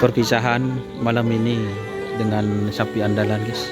perpisahan malam ini dengan sapi andalan, guys.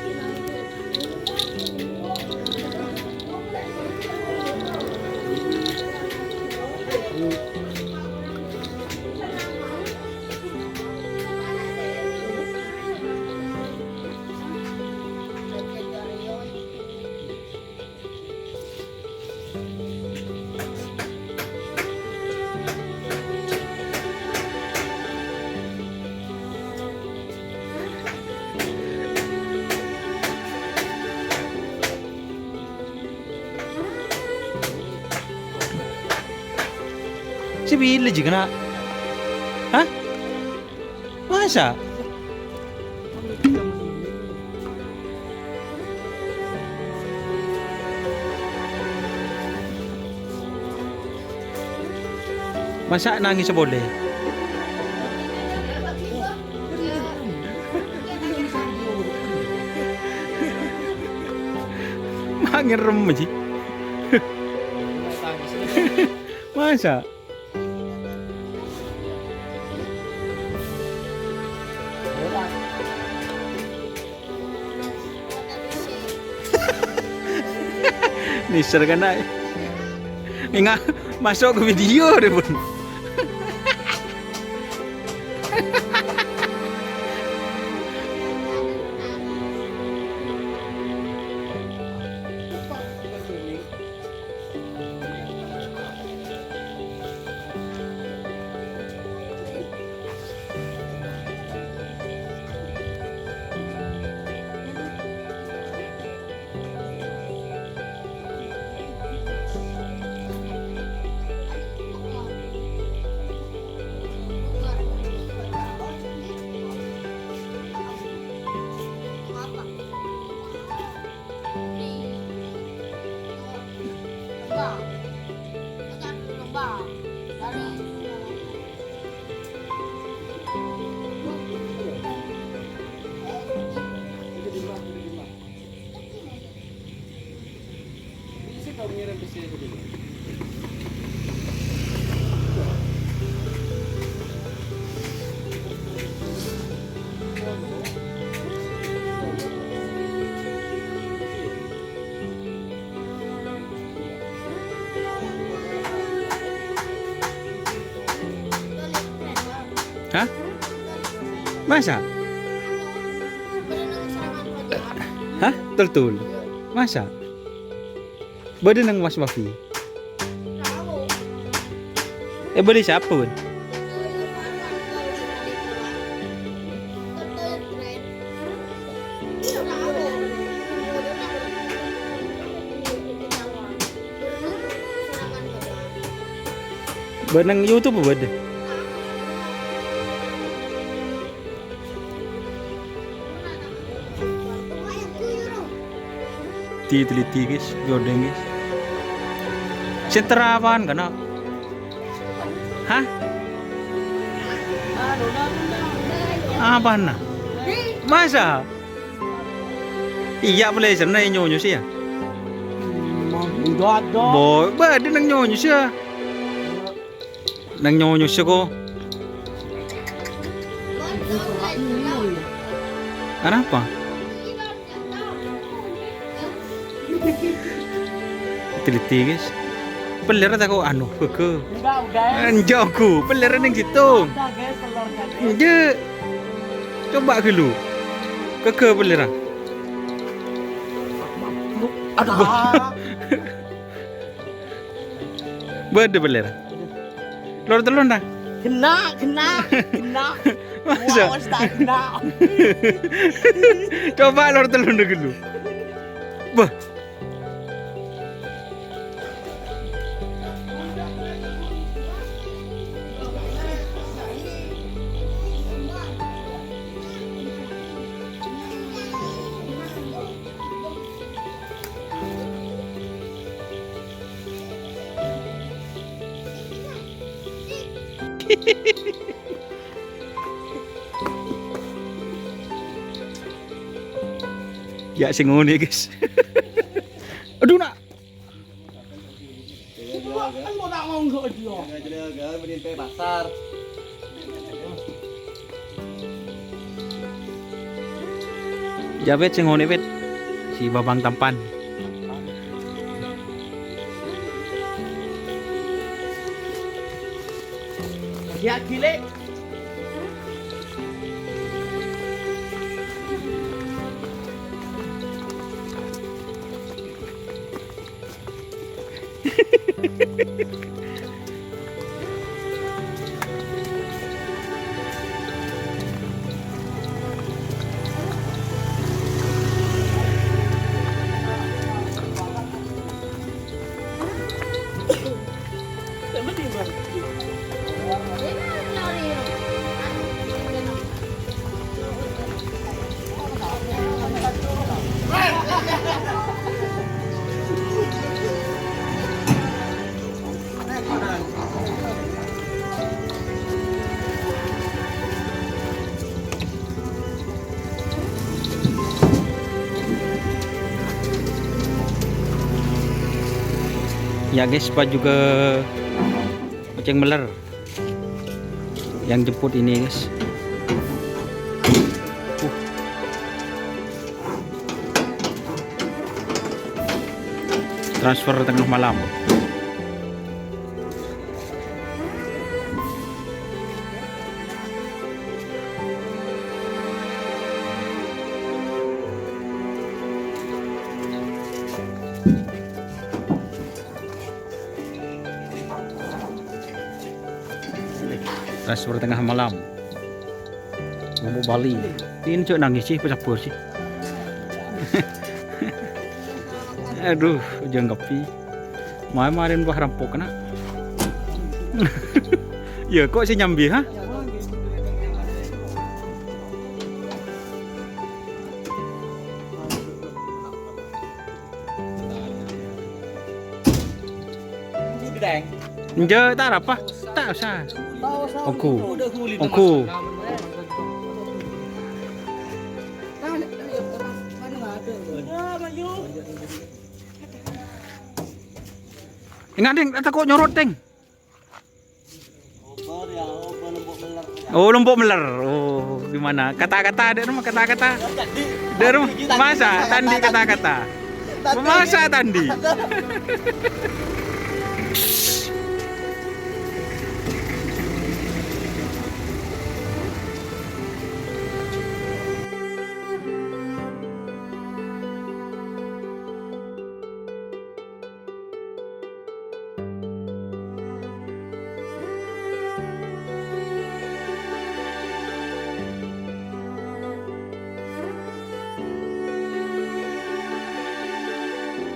Si Billy juga nak? Hah? Masa? Masa nangis boleh? Mangerem aja. Masa? Niser kan nak? Ingat masuk ke video deh pun. Hah? Masa? Hah? Betul. Masa? Badan nang Mas Mafi. Beli siapa pun? Benang YouTube apa? Teliti guys, godeng guys. Seterawan kana. Hah? Apa na? Masa? Iya boleh sana nyonyo sih ya. Boy, ba dia nang nyonyo sih ya. Nang nyonyo sih ko. Kenapa? Teliti guys. Pelera tak kau anu ke? Enggak aku. Pelera neng situ. Enggak. Coba dulu. Ke pelera. Ada. Beda pelera. Lor telur dah. Kena. Masa? Awas tak kena. Coba lor telur dulu. Bah. Ya sing ngene guys. Aduh nak. Kan mau tak mau enggak dia. Jaga-jaga beliin pe pasar. Jawet sing ngone wet. Si Babang Tampan. Ya gile. Ya guys, Pak juga kucing meler yang jemput ini guys. Transfer tengah malam. Transfer tengah malam. Mau Bali. Ini cok nangis sih, pecah sih. Aduh, jangan kopi. Main-main buah rampok kena. Ya kok sih nyambi ha? Gedeng. Enggak, tak apa. Tak usah. Ongku. Ongku. Ingat deng, takut nyorot deng. Oh, lombok meler. Oh, gimana? Kata-kata ada rumah kata-kata. Ada rumah masa tandi kata-kata. Masa tandi.